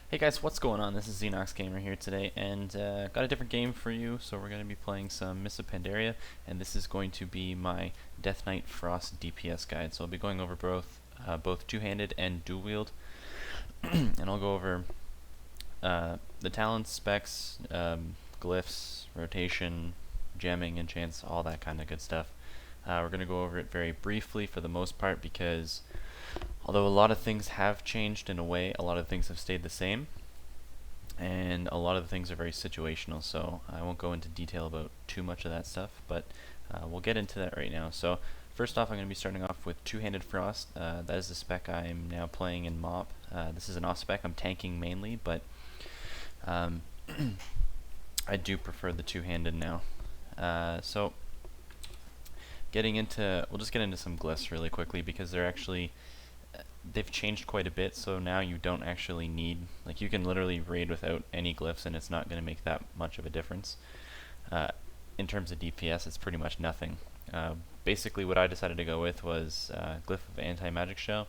Hey guys, what's going on? This is Xenox Gamer here today, and got a different game for you. So we're going to be playing some Mists of Pandaria, and this is going to be my Deathknight Frost DPS guide. So I'll be going over both two-handed and dual-wield, and I'll go over the talents, specs, glyphs, rotation, gemming, enchants, all that kind of good stuff. We're going to go over it very briefly for the most part because although a lot of things have changed in a way, a lot of things have stayed the same, and a lot of the things are very situational, so I won't go into detail about too much of that stuff, but we'll get into that right now. So first off, I'm going to be starting off with Two-Handed Frost. That is the spec I'm now playing in MOP. This is an off spec. I'm tanking mainly, but um, I do prefer the two-handed now. So we'll just get into some glyphs really quickly because they've changed quite a bit, so now you don't actually need, like, you can literally raid without any glyphs and it's not going to make that much of a difference. In terms of DPS, it's pretty much nothing. Basically what I decided to go with was Glyph of Anti-Magic Shell.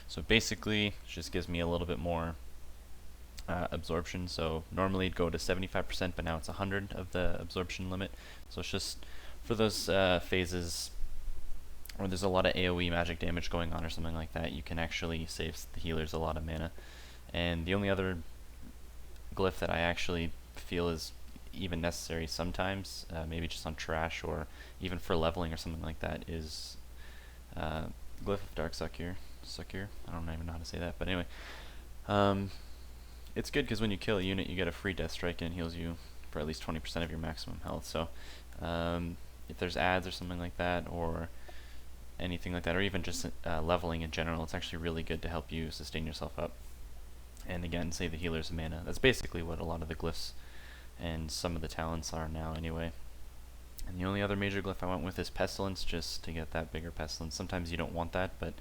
So basically, it just gives me a little bit more absorption. So normally it'd go to 75%, but now it's 100 of the absorption limit. So it's just for those phases or there's a lot of AoE magic damage going on or something like that, you can actually save the healers a lot of mana. And the only other glyph that I actually feel is even necessary sometimes, maybe just on trash or even for leveling or something like that, is Glyph of Dark Succor. I don't even know how to say that, but anyway. It's good because when you kill a unit, you get a free death strike and it heals you for at least 20% of your maximum health. So if there's ads or something like that, or anything like that, or even just leveling in general, it's actually really good to help you sustain yourself up. And again, save the healers mana. That's basically what a lot of the glyphs and some of the talents are now anyway. And the only other major glyph I went with is Pestilence, just to get that bigger Pestilence. Sometimes you don't want that, but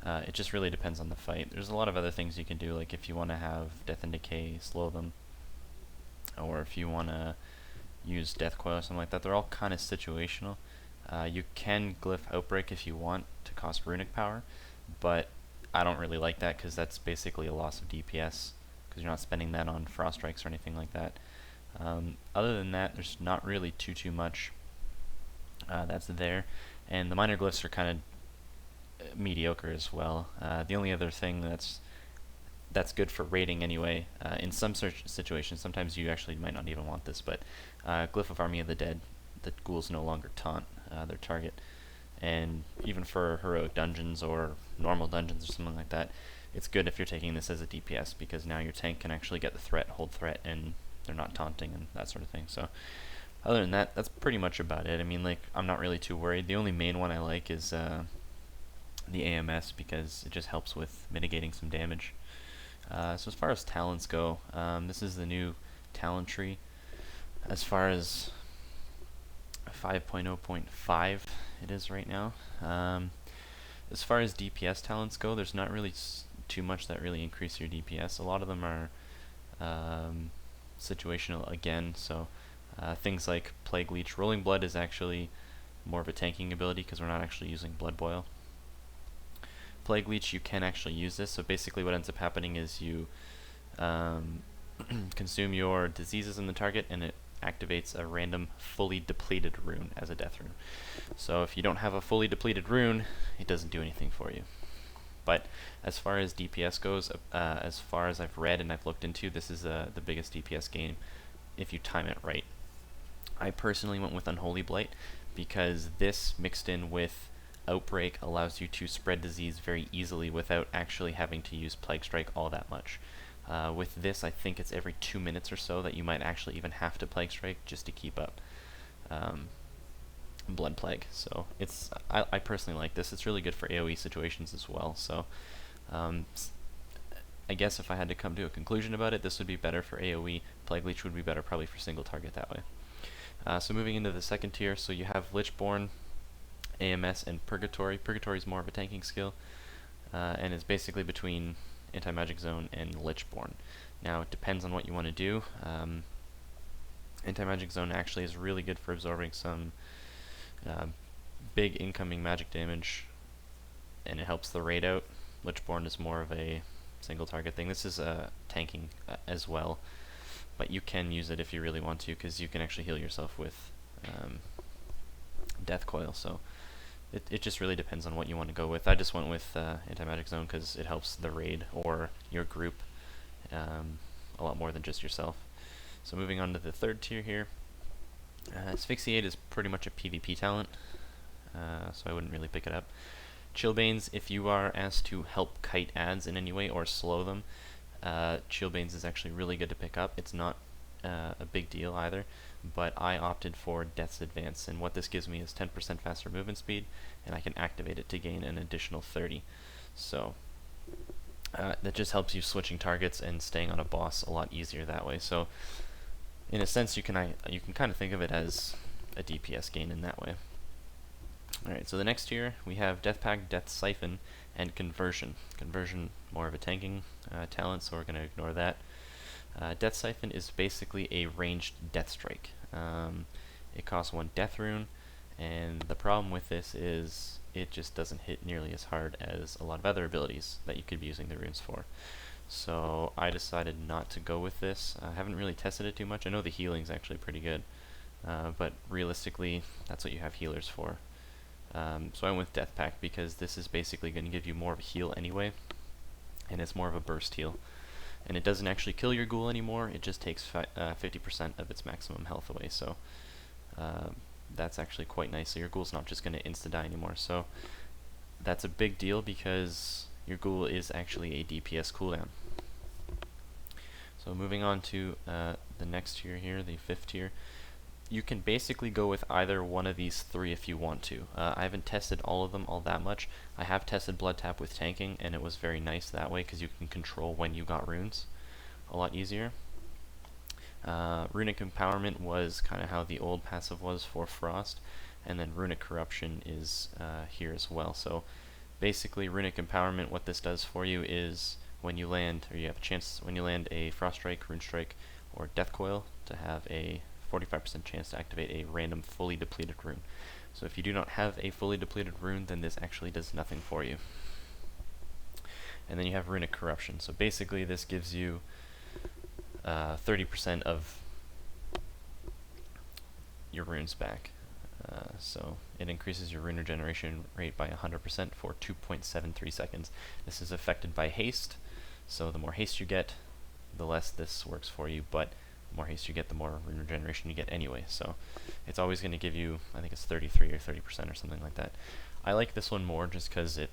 it just really depends on the fight. There's a lot of other things you can do, like if you want to have Death and Decay slow them, or if you want to use Death Coil or something like that. They're all kind of situational. You can glyph Outbreak if you want to cost runic power, but I don't really like that because that's basically a loss of DPS because you're not spending that on frost strikes or anything like that. Other than that, there's not really too much that's there, and the minor glyphs are kind of mediocre as well. The only other thing that's good for raiding anyway, in some situations, sometimes you actually might not even want this, but Glyph of Army of the Dead, the ghouls no longer taunt their target. And even for heroic dungeons or normal dungeons or something like that, it's good if you're taking this as a DPS because now your tank can actually get the threat, hold threat, and they're not taunting and that sort of thing. So other than that, that's pretty much about it. I mean, like, I'm not really too worried. The only main one I like is the AMS because it just helps with mitigating some damage. So as far as talents go, this is the new talent tree. As far as 5.0.5 it is right now. As far as DPS talents go, there's not really too much that really increase your DPS. A lot of them are situational again, so things like Plague Leech. Rolling Blood is actually more of a tanking ability because we're not actually using Blood Boil. Plague Leech, you can actually use this, so basically what ends up happening is you consume your diseases in the target and it activates a random fully depleted rune as a death rune. So if you don't have a fully depleted rune, it doesn't do anything for you. But as far as DPS goes, as far as I've read and I've looked into, this is the biggest DPS game if you time it right. I personally went with Unholy Blight because this mixed in with Outbreak allows you to spread disease very easily without actually having to use Plague Strike all that much. With this, I think it's every 2 minutes or so that you might actually even have to Plague Strike just to keep up Blood Plague. So I personally like this. It's really good for AoE situations as well. So I guess if I had to come to a conclusion about it, this would be better for AoE. Plague Leech would be better probably for single target that way. So moving into the second tier, so you have Lichborn, AMS, and Purgatory. Purgatory is more of a tanking skill, and is basically between Anti-Magic Zone and Lichborn. Now, it depends on what you want to do. Anti-Magic Zone actually is really good for absorbing some big incoming magic damage, and it helps the raid out. Lichborn is more of a single target thing. This is tanking as well, but you can use it if you really want to, because you can actually heal yourself with Death Coil. So it just really depends on what you want to go with. I just went with Anti-Magic Zone because it helps the raid or your group a lot more than just yourself. So moving on to the third tier here. Asphyxiate is pretty much a PvP talent, so I wouldn't really pick it up. Chillbanes, if you are asked to help kite ads in any way or slow them, Chillbanes is actually really good to pick up. It's not a big deal either, but I opted for Death's Advance, and what this gives me is 10% faster movement speed, and I can activate it to gain an additional 30. So that just helps you switching targets and staying on a boss a lot easier that way. So in a sense, you can kind of think of it as a DPS gain in that way. Alright, so the next tier we have Death Pact, Death Siphon, and Conversion. Conversion, more of a tanking talent, so we're going to ignore that. Death Siphon is basically a ranged Death Strike. It costs 1 Death Rune, and the problem with this is it just doesn't hit nearly as hard as a lot of other abilities that you could be using the runes for. So I decided not to go with this. I haven't really tested it too much. I know the healing's actually pretty good, but realistically, that's what you have healers for. So I went with Death Pact because this is basically going to give you more of a heal anyway, and it's more of a burst heal. And it doesn't actually kill your ghoul anymore, it just takes 50% of its maximum health away, so that's actually quite nice. So your ghoul's not just going to insta-die anymore, so that's a big deal because your ghoul is actually a DPS cooldown. So moving on to the next tier here, the 5th tier. You can basically go with either one of these 3 if you want to. I haven't tested all of them all that much. I have tested Blood Tap with tanking, and it was very nice that way because you can control when you got runes a lot easier. Runic Empowerment was kind of how the old passive was for Frost, and then Runic Corruption is here as well. So basically Runic Empowerment, what this does for you is when you land, or you have a chance when you land a Frost Strike, Rune Strike, or Death Coil, to have a 45% chance to activate a random fully depleted rune. So if you do not have a fully depleted rune, then this actually does nothing for you. And then you have Runic Corruption. So basically this gives you 30% of your runes back. So it increases your rune regeneration rate by 100% for 2.73 seconds. This is affected by haste, so the more haste you get, the less this works for you, but the more haste you get, the more rune regeneration you get anyway. So it's always going to give you, I think it's 33 or 30% or something like that. I like this one more just because it,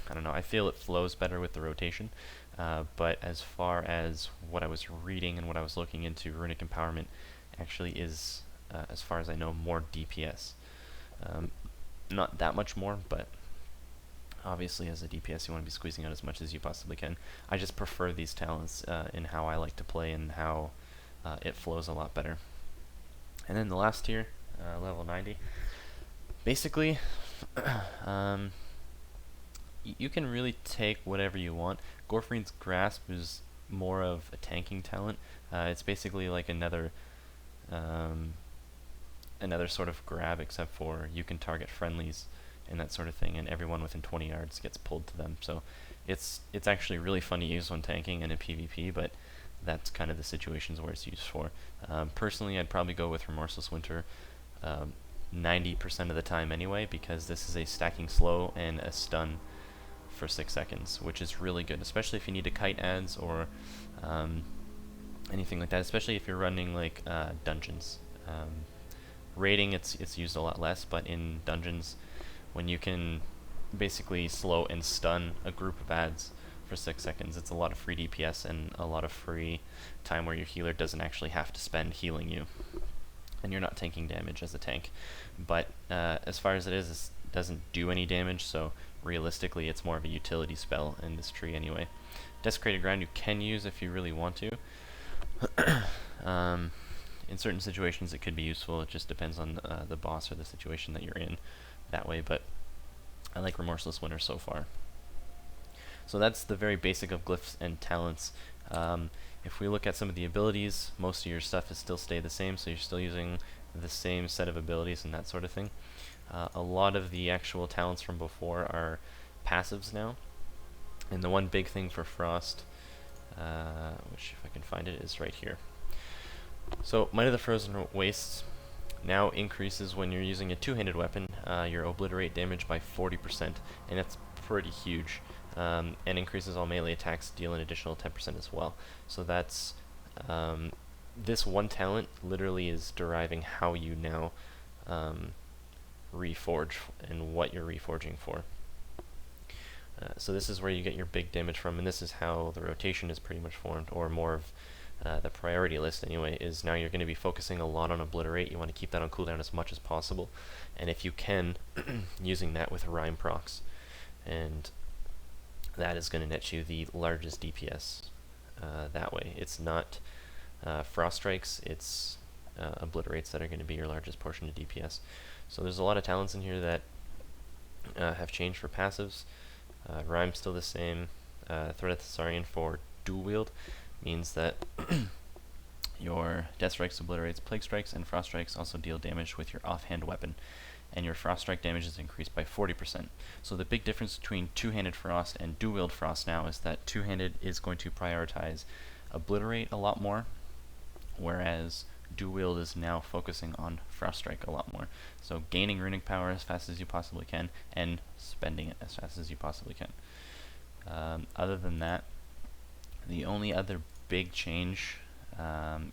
I don't know, I feel it flows better with the rotation. But as far as what I was reading and what I was looking into, Runic Empowerment actually is, as far as I know, more DPS. Not that much more, but obviously as a DPS you want to be squeezing out as much as you possibly can. I just prefer these talents in how I like to play and how it flows a lot better. And then the last tier, level 90. Basically, you can really take whatever you want. Gorfreen's Grasp is more of a tanking talent. It's basically like another sort of grab, except for you can target friendlies and that sort of thing, and everyone within 20 yards gets pulled to them. So it's actually really fun to use when tanking and in PvP, but that's kind of the situations where it's used for. Personally, I'd probably go with Remorseless Winter 90% of the time anyway, because this is a stacking slow and a stun for 6 seconds, which is really good, especially if you need to kite ads or anything like that, especially if you're running like dungeons. Raiding, it's used a lot less, but in dungeons, when you can basically slow and stun a group of ads for 6 seconds, it's a lot of free DPS and a lot of free time where your healer doesn't actually have to spend healing you, and you're not taking damage as a tank. But as far as it doesn't do any damage, so realistically it's more of a utility spell in this tree anyway. Desecrated Ground you can use if you really want to. In certain situations it could be useful, it just depends on the boss or the situation that you're in that way, but I like Remorseless Winter so far. So that's the very basic of glyphs and talents. If we look at some of the abilities, most of your stuff is still stay the same, so you're still using the same set of abilities and that sort of thing. A lot of the actual talents from before are passives now, And the one big thing for Frost, which if I can find it, is right here. So Might of the Frozen Wastes now increases when you're using a two-handed weapon, your obliterate damage by 40%, and that's pretty huge. And increases all melee attacks, deal an additional 10% as well. So that's this one talent literally is deriving how you now reforge and what you're reforging for. So this is where you get your big damage from, and this is how the rotation is pretty much formed, or more of the priority list anyway, is now you're going to be focusing a lot on obliterate. You want to keep that on cooldown as much as possible, and if you can, using that with rhyme procs, and that is going to net you the largest DPS that way. It's not frost strikes, it's obliterates that are going to be your largest portion of DPS. So there's a lot of talents in here that have changed for passives. Rhyme's still the same. Threat of Thessarian for dual wield means that your Death Strikes obliterates Plague Strikes, and Frost Strikes also deal damage with your offhand weapon. And your Frost Strike damage is increased by 40%. So the big difference between two-handed Frost and dual wield Frost now is that two-handed is going to prioritize obliterate a lot more, whereas dual wield is now focusing on Frost Strike a lot more. So gaining runic power as fast as you possibly can, and spending it as fast as you possibly can. Other than that, the only other big change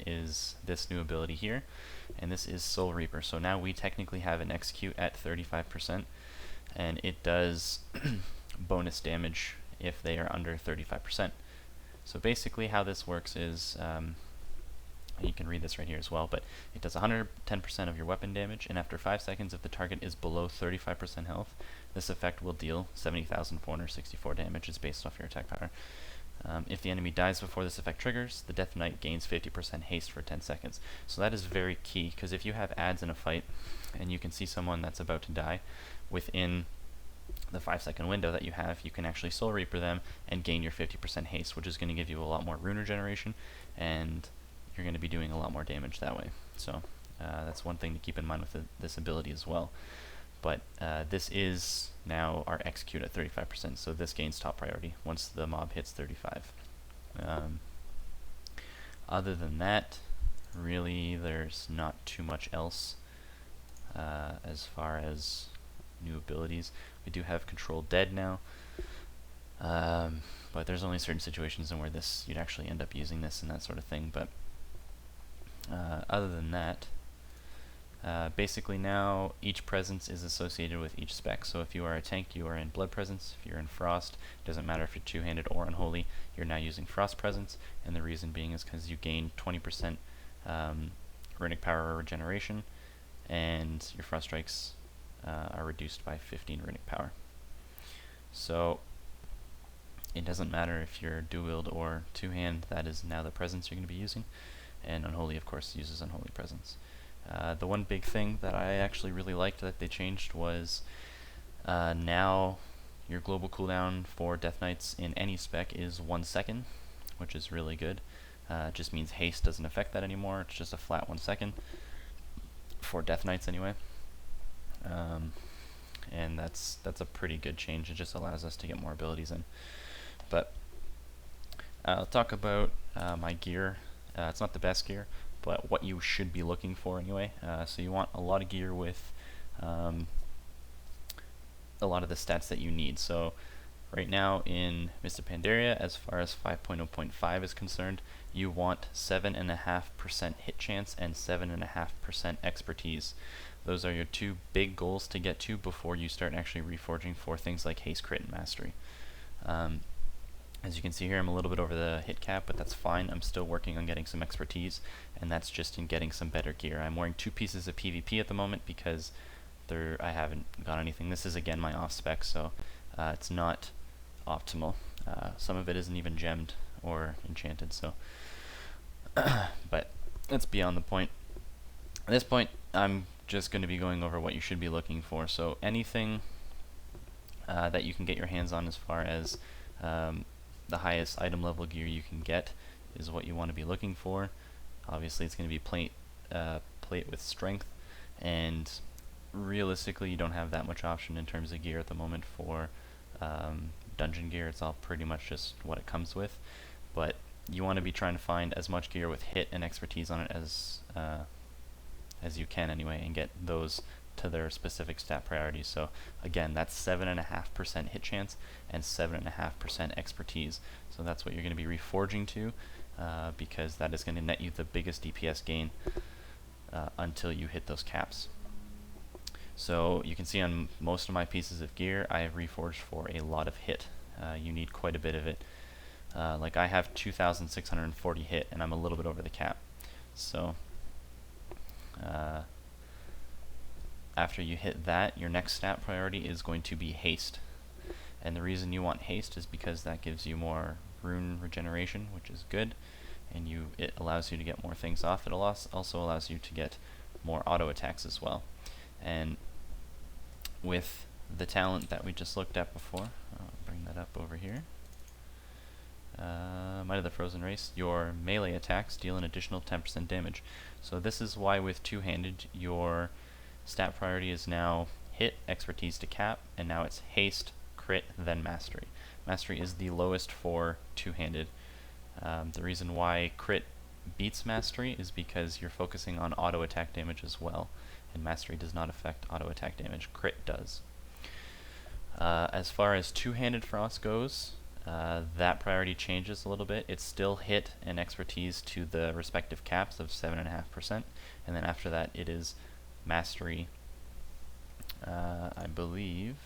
is this new ability here, and this is Soul Reaper. So now we technically have an execute at 35%, and it does bonus damage if they are under 35%. So basically how this works is, you can read this right here as well, but it does 110% of your weapon damage, and after 5 seconds if the target is below 35% health, this effect will deal 70,464 damage. It's based off your attack power. If the enemy dies before this effect triggers, the Deathknight gains 50% haste for 10 seconds. So that is very key, because if you have adds in a fight, and you can see someone that's about to die, within the 5-second window that you have, you can actually Soul Reaper them and gain your 50% haste, which is going to give you a lot more rune regeneration, and you're going to be doing a lot more damage that way. So that's one thing to keep in mind with this ability as well. But this is now our execute at 35%, so this gains top priority once the mob hits 35. Other than that, really there's not too much else as far as new abilities. We do have Control Dead now, but there's only certain situations in where you'd actually end up using this and that sort of thing. But other than that, basically now each presence is associated with each spec. So if you are a tank, you are in Blood Presence. If you're in Frost, it doesn't matter if you're two-handed or Unholy, you're now using Frost Presence, and the reason being is because you gain 20% runic power regeneration, and your Frost Strikes are reduced by 15 runic power. So it doesn't matter if you're dual wield or two-hand, that is now the presence you're going to be using, and Unholy of course uses Unholy Presence. The one big thing that I actually really liked that they changed was now your global cooldown for Deathknights in any spec is 1 second, which is really good. It just means haste doesn't affect that anymore. It's just a flat 1 second for Deathknights anyway. And that's a pretty good change. It just allows us to get more abilities in. But I'll talk about my gear. It's not the best gear, but what you should be looking for anyway. So you want a lot of gear with a lot of the stats that you need. So right now in Mists of Pandaria, as far as 5.0.5 is concerned, you want 7.5% hit chance and 7.5% expertise. Those are your two big goals to get to before you start actually reforging for things like haste, crit, and mastery. As you can see here, I'm a little bit over the hit cap, but that's fine. I'm still working on getting some expertise, and that's just in getting some better gear. I'm wearing 2 pieces of PvP at the moment because I haven't got anything. This is again my off spec, so it's not optimal. Some of it isn't even gemmed or enchanted, so but that's beyond the point. At this point, I'm just going to be going over what you should be looking for. So anything that you can get your hands on as far as the highest item level gear you can get is what you want to be looking for. Obviously it's going to be plate with strength, and realistically you don't have that much option in terms of gear at the moment for dungeon gear. It's all pretty much just what it comes with, but you want to be trying to find as much gear with hit and expertise on it as you can anyway, and get those to their specific stat priorities. So again, that's 7.5% hit chance and 7.5% expertise. So that's what you're going to be reforging to, because that is going to net you the biggest DPS gain until you hit those caps. So you can see on most of my pieces of gear, I have reforged for a lot of hit. You need quite a bit of it. Like I have 2,640 hit, and I'm a little bit over the cap. So after you hit that, your next stat priority is going to be haste. And the reason you want haste is because that gives you more rune regeneration, which is good, and it allows you to get more things off. It also allows you to get more auto attacks as well. And with the talent that we just looked at before, I'll bring that up over here. Might of the Frozen Race, your melee attacks deal an additional 10% damage. So this is why with two-handed, your stat priority is now hit, expertise to cap, and now it's haste, crit, then mastery. Mastery is the lowest for two-handed. The reason why crit beats mastery is because you're focusing on auto attack damage as well, and mastery does not affect auto attack damage, crit does. As far as two-handed frost goes, that priority changes a little bit. It's still hit and expertise to the respective caps of 7.5%, and then after that it is mastery, I believe.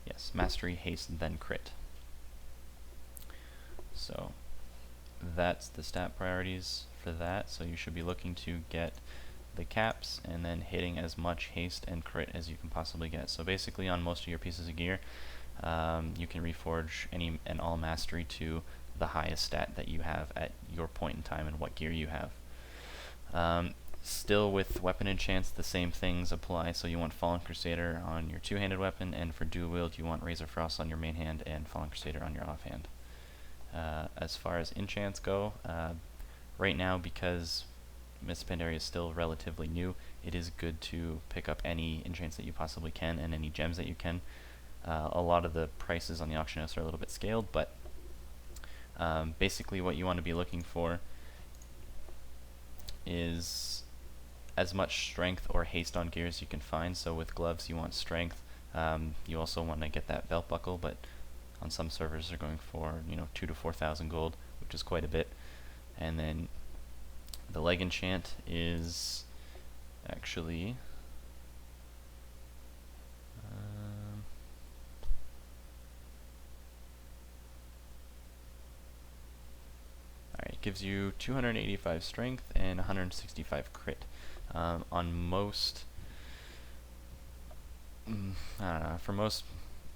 Yes, mastery, haste, then crit. So that's the stat priorities for that. So you should be looking to get the caps and then hitting as much haste and crit as you can possibly get. So basically on most of your pieces of gear, you can reforge any and all mastery to the highest stat that you have at your point in time and what gear you have. Still with weapon enchants, the same things apply. So you want Fallen Crusader on your two-handed weapon, and for dual wield you want Razor Frost on your main hand and Fallen Crusader on your offhand. As far as enchants go, right now, because Mists of Pandaria is still relatively new, it is good to pick up any enchants that you possibly can and any gems that you can. A lot of the prices on the auction house are a little bit scaled, but basically what you want to be looking for is as much strength or haste on gear as you can find. So with gloves you want strength. You also want to get that belt buckle, but on some servers they're going for 2,000 to 4,000 gold, which is quite a bit. And then the leg enchant is actually alright, it gives you 285 strength and 165 crit. On most, I don't know, for most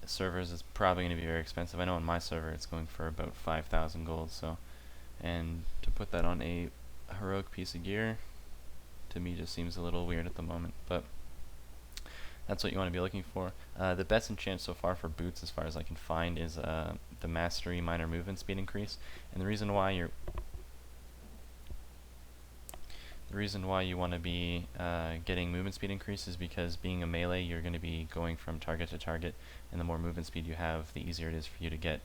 servers it's probably going to be very expensive. I know on my server it's going for about 5,000 gold, so, and to put that on a heroic piece of gear to me just seems a little weird at the moment, but that's what you want to be looking for. The best enchant so far for boots, as far as I can find, is the mastery minor movement speed increase. And the reason why you want to be getting movement speed increase is because being a melee, you're going to be going from target to target, and the more movement speed you have, the easier it is for you to get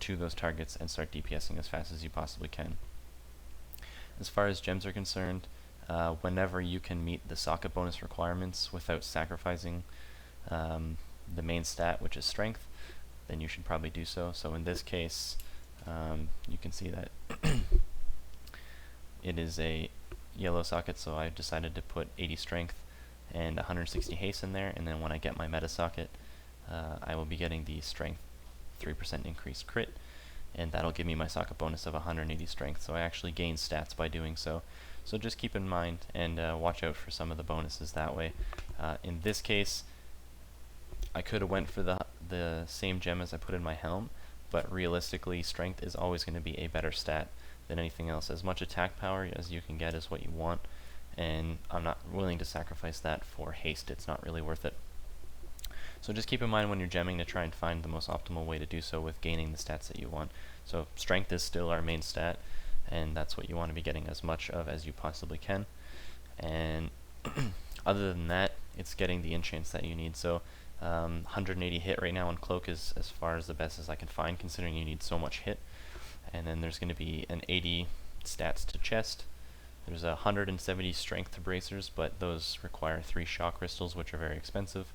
to those targets and start DPSing as fast as you possibly can. As far as gems are concerned, whenever you can meet the socket bonus requirements without sacrificing the main stat, which is strength, then you should probably do so. So in this case, you can see that it is a yellow socket, so I decided to put 80 strength and 160 haste in there, and then when I get my meta socket, I will be getting the strength 3% increased crit, and that'll give me my socket bonus of 180 strength, so I actually gain stats by doing so. So just keep in mind and watch out for some of the bonuses that way. In this case, I could have went for the same gem as I put in my helm, but realistically strength is always going to be a better stat than anything else. As much attack power as you can get is what you want, and I'm not willing to sacrifice that for haste. It's not really worth it. So just keep in mind when you're gemming to try and find the most optimal way to do so with gaining the stats that you want. So strength is still our main stat, and that's what you want to be getting as much of as you possibly can. And other than that, it's getting the enchants that you need. So 180 hit right now on Cloak is as far as the best as I can find, considering you need so much hit. And then there's going to be an 80 stats to chest. There's 170 strength to bracers, but those require 3 shock crystals, which are very expensive.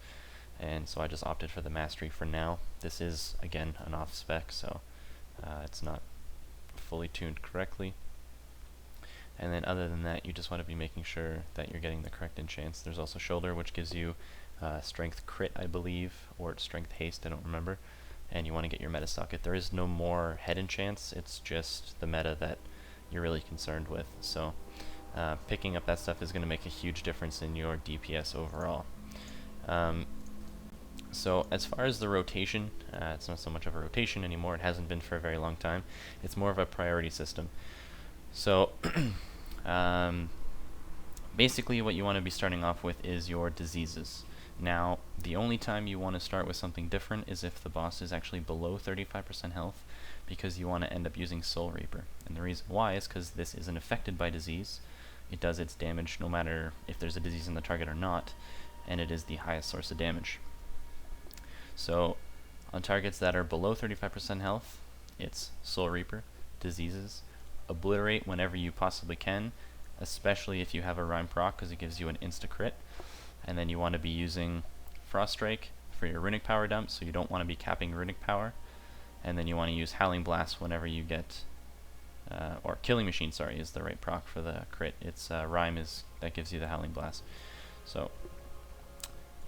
And so I just opted for the mastery for now. This is, again, an off spec, so it's not fully tuned correctly. And then other than that, you just want to be making sure that you're getting the correct enchants. There's also Shoulder, which gives you strength crit, I believe, or strength haste, I don't remember. And you want to get your meta socket. There is no more head enchants, it's just the meta that you're really concerned with. So picking up that stuff is going to make a huge difference in your DPS overall. So as far as the rotation, it's not so much of a rotation anymore. It hasn't been for a very long time. It's more of a priority system. So basically what you want to be starting off with is your diseases. Now, the only time you want to start with something different is if the boss is actually below 35% health, because you want to end up using Soul Reaper. And the reason why is because this isn't affected by disease. It does its damage no matter if there's a disease in the target or not, and it is the highest source of damage. So on targets that are below 35% health, it's Soul Reaper, diseases, obliterate whenever you possibly can, especially if you have a Rhyme proc, because it gives you an insta crit. And then you want to be using Frost Strike for your runic power dump, so you don't want to be capping runic power. And then you want to use Howling Blast whenever you get, or Killing Machine, sorry, is the right proc for the crit. It's Rhyme that gives you the Howling Blast. So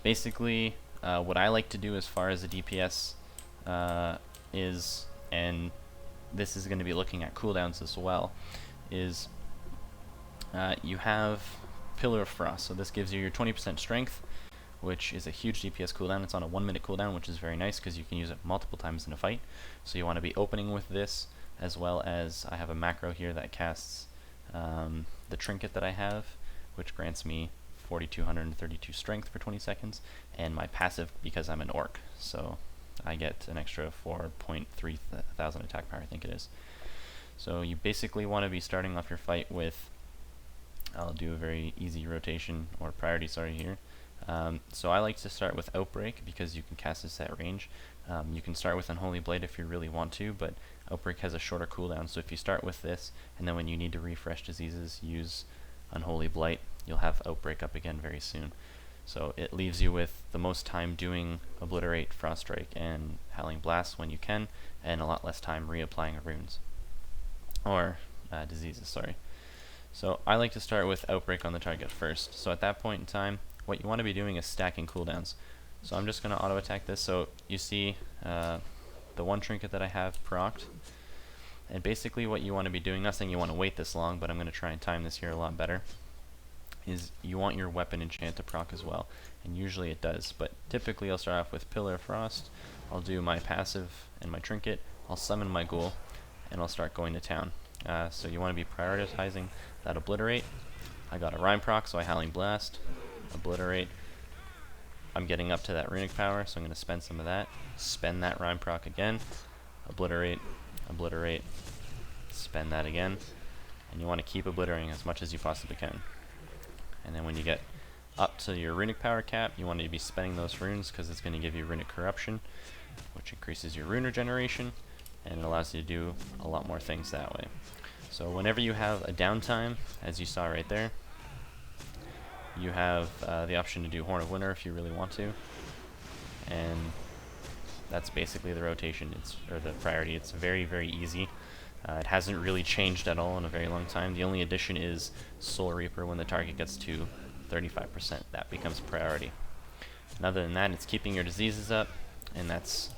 basically, what I like to do as far as the DPS is, and this is going to be looking at cooldowns as well, is you have Pillar of Frost. So this gives you your 20% strength, which is a huge DPS cooldown. It's on a 1 minute cooldown, which is very nice because you can use it multiple times in a fight. So you want to be opening with this, as well as I have a macro here that casts the trinket that I have, which grants me 4,232 strength for 20 seconds, and my passive because I'm an orc, so I get an extra 4.3 thousand attack power, I think it is. So you basically want to be starting off your fight with, I'll do a very easy rotation, or priority, sorry, here. So I like to start with Outbreak because you can cast this at range. You can start with Unholy Blade if you really want to, but Outbreak has a shorter cooldown, so if you start with this, and then when you need to refresh diseases, use Unholy Blight, you'll have Outbreak up again very soon. So it leaves you with the most time doing Obliterate, Frost Strike, and Howling Blast when you can, and a lot less time reapplying runes. Or diseases, sorry. So I like to start with Outbreak on the target first. So at that point in time, what you want to be doing is stacking cooldowns. So I'm just going to auto attack this. So you see the one trinket that I have procced. And basically what you want to be doing, not saying you want to wait this long, but I'm going to try and time this here a lot better, is you want your weapon enchant to proc as well. And usually it does, but typically I'll start off with Pillar of Frost, I'll do my passive and my trinket, I'll summon my ghoul, and I'll start going to town. So you want to be prioritizing that Obliterate. I got a Rhyme proc, so I Howling Blast, Obliterate. I'm getting up to that runic power, so I'm going to spend some of that, spend that Rhyme proc again, Obliterate, Obliterate, spend that again, and you want to keep obliterating as much as you possibly can. And then when you get up to your runic power cap, you want to be spending those runes because it's going to give you runic corruption, which increases your rune regeneration, and it allows you to do a lot more things that way. So whenever you have a downtime, as you saw right there, you have the option to do Horn of Winter if you really want to, and that's basically the rotation, or the priority. It's very, very easy. It hasn't really changed at all in a very long time. The only addition is Soul Reaper when the target gets to 35%. That becomes priority. And other than that, it's keeping your diseases up, and that's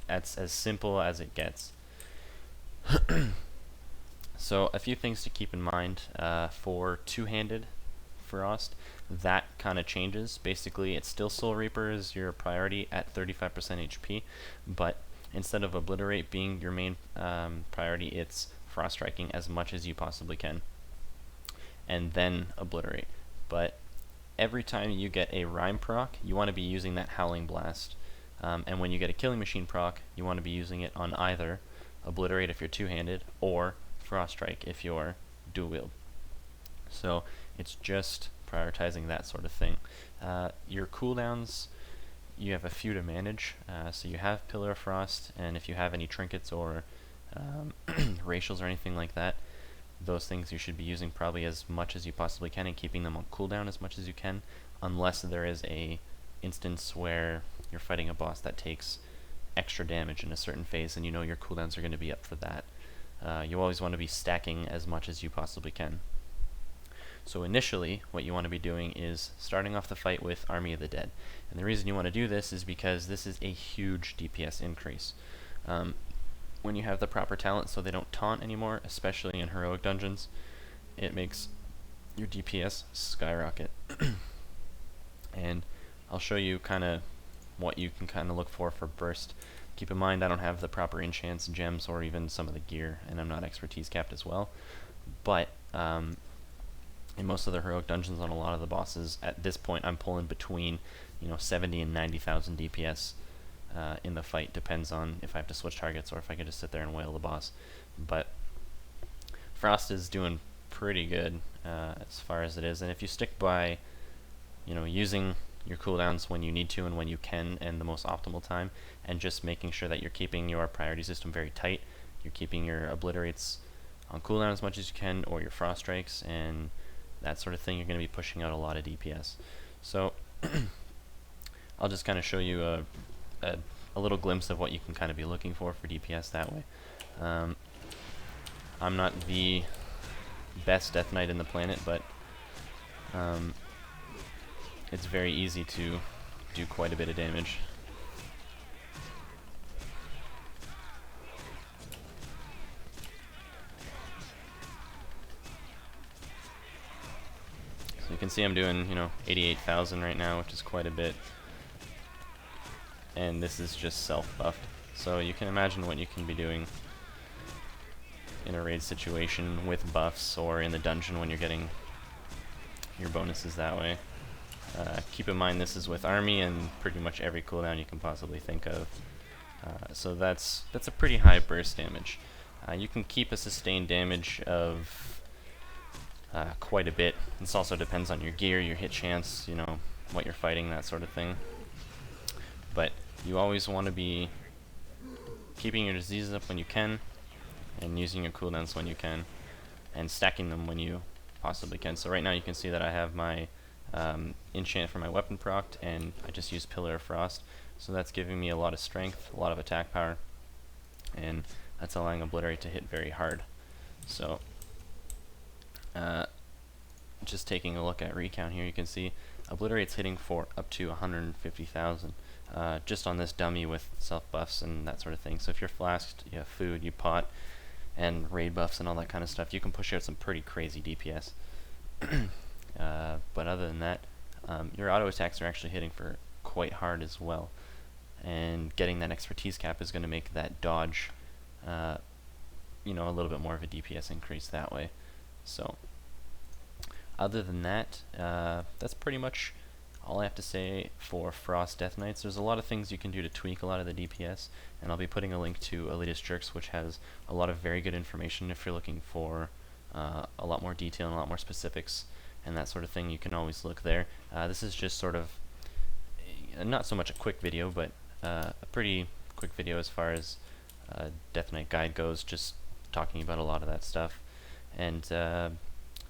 as simple as it gets. So a few things to keep in mind for two-handed Frost. That kind of changes. Basically, it's still Soul Reaper is your priority at 35% HP, but instead of Obliterate being your main priority, it's Frost Striking as much as you possibly can, and then Obliterate. But every time you get a Rhyme proc, you want to be using that Howling Blast. And when you get a Killing Machine proc, you want to be using it on either Obliterate if you're two-handed, or Frost Strike if you're dual-wield. So it's just prioritizing that sort of thing. Your cooldowns, you have a few to manage. So you have Pillar of Frost, and if you have any trinkets or racials or anything like that, those things you should be using probably as much as you possibly can and keeping them on cooldown as much as you can, unless there is a instance where you're fighting a boss that takes extra damage in a certain phase and you know your cooldowns are going to be up for that. You always want to be stacking as much as you possibly can. So initially, what you want to be doing is starting off the fight with Army of the Dead. And the reason you want to do this is because this is a huge DPS increase. When you have the proper talent so they don't taunt anymore, especially in heroic dungeons, it makes your DPS skyrocket. And I'll show you kind of what you can kind of look for burst. Keep in mind I don't have the proper enchants, gems, or even some of the gear, and I'm not expertise capped as well. But in most of the heroic dungeons on a lot of the bosses, at this point I'm pulling between 70 and 90,000 DPS in the fight. Depends on if I have to switch targets or if I can just sit there and wail the boss. But Frost is doing pretty good as far as it is, and if you stick by using your cooldowns when you need to and when you can and the most optimal time, and just making sure that you're keeping your priority system very tight, you're keeping your obliterates on cooldown as much as you can, or your frost strikes and that sort of thing, you're going to be pushing out a lot of DPS. So I'll just kind of show you a little glimpse of what you can kind of be looking for DPS that way. I'm not the best Deathknight in the planet, but it's very easy to do quite a bit of damage. So you can see I'm doing 88,000 right now, which is quite a bit. And this is just self-buffed. So you can imagine what you can be doing in a raid situation with buffs, or in the dungeon when you're getting your bonuses that way. Keep in mind this is with army and pretty much every cooldown you can possibly think of. So that's a pretty high burst damage. You can keep a sustained damage of quite a bit. This also depends on your gear, your hit chance, what you're fighting, that sort of thing. But you always want to be keeping your diseases up when you can, and using your cooldowns when you can, and stacking them when you possibly can. So right now you can see that I have my enchant for my weapon procced, and I just used Pillar of Frost. So that's giving me a lot of strength, a lot of attack power, and that's allowing Obliterate to hit very hard. So just taking a look at recount here, you can see Obliterate's hitting for up to 150,000 just on this dummy with self buffs and that sort of thing. So if you're flasked, you have food, you pot, and raid buffs and all that kind of stuff, you can push out some pretty crazy DPS. But other than that, your auto attacks are actually hitting for quite hard as well, and getting that expertise cap is going to make that dodge a little bit more of a DPS increase that way. So other than that, that's pretty much all I have to say for Frost Deathknights. There's a lot of things you can do to tweak a lot of the DPS, and I'll be putting a link to Elitist Jerks, which has a lot of very good information if you're looking for a lot more detail and a lot more specifics and that sort of thing. You can always look there. This is just sort of not so much a quick video, but a pretty quick video as far as Deathknight guide goes, just talking about a lot of that stuff. And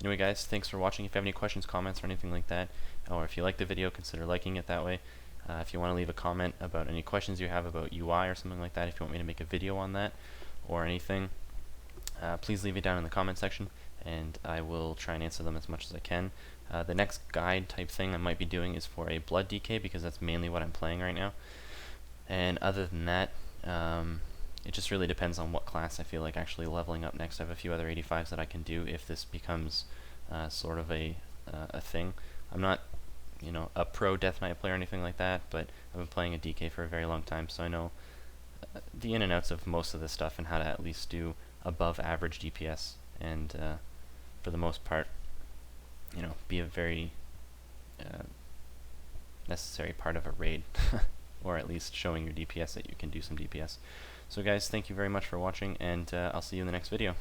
anyway guys, thanks for watching. If you have any questions, comments, or anything like that, or if you like the video, consider liking it that way. If you want to leave a comment about any questions you have about UI or something like that, if you want me to make a video on that or anything, please leave it down in the comment section, and I will try and answer them as much as I can. The next guide type thing I might be doing is for a blood DK, because that's mainly what I'm playing right now. And other than that, it just really depends on what class I feel like actually leveling up next. I have a few other 85s that I can do if this becomes sort of a thing. I'm not a pro Deathknight player or anything like that, but I've been playing a DK for a very long time, so I know the in and outs of most of this stuff and how to at least do above average DPS, and for the most part, be a very necessary part of a raid, or at least showing your DPS that you can do some DPS. So guys, thank you very much for watching, and I'll see you in the next video.